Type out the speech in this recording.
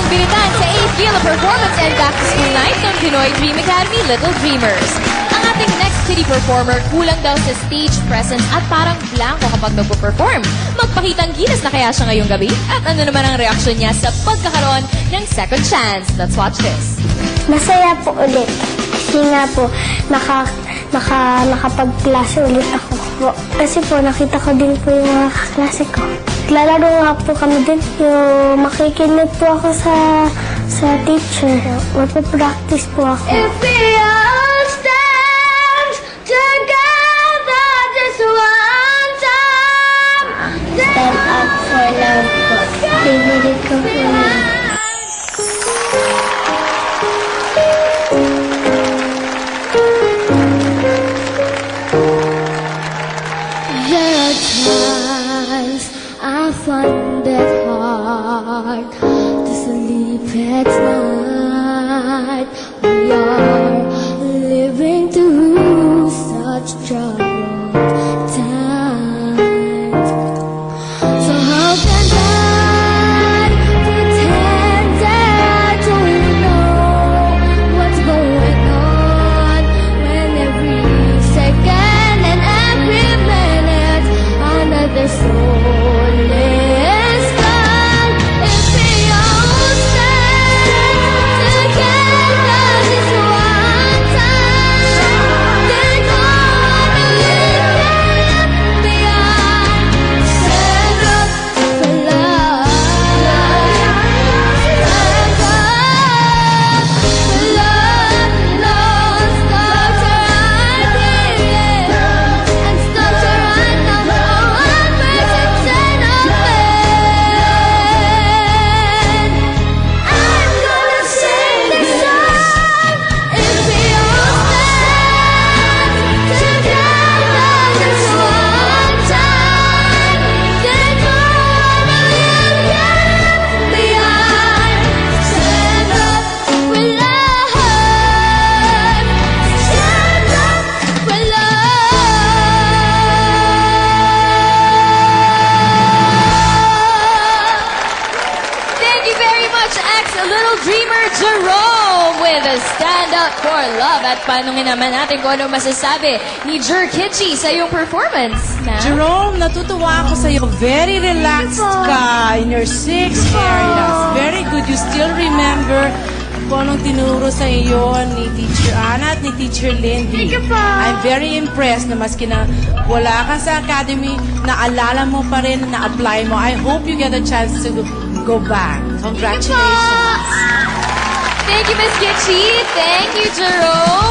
Pilitan sa 8th Gala Performance and Back to School Night ng Pinoy Dream Academy Little Dreamers. Ang ating next kitty performer kulang daw sa stage presence at parang blanco kapag nagpo-perform. Magpakitang gilas na kaya siya ngayong gabi? At ano naman ang reaksyon niya sa pagkakaroon ng second chance? Let's watch this. Masaya po ulit. Kasi nga po, nakapag-klase ulit ako po. Kasi po, nakita ko din po yung mga kaklase ko. Lalaro nga po kami din. Yung makikinig po ako sa teacher. Magpa-practice po ako. If we all stand together just one time, stand up for love po. Favorite ko po yun. There are times I find it hard to sleep at night. We are living through such troubled times. So how can I pretend that I don't know what's going on when every second and every minute another soul is gone? If we all stand together just one time, then all we can beyond. Stand up for love. Stand up for love. No, start to run and start to run now. One person stand up and I'm gonna sing this song. If we all stand together just one time, then all you can beyond. Stand up for love. Stand up for love. Thank you very much, ex-Little Dreamer Jerome with a Stand Up for Love. At panungin naman natin kung ano masasabi ni Jer Kitchi sa iyong performance. Ma'am? Jerome, natutuwa ako sa iyo. Very relaxed ka in your 6 areas. Very good. You still remember kung anong tinuro sa iyo ni Teacher Ana at ni Teacher Lindy. Thank you po. I'm very impressed na maski na wala ka sa academy, naalala mo pa rin, na-apply mo. I hope you get a chance to go back. Congratulations. Thank you, Miss Kitchi. Thank you, Jerome.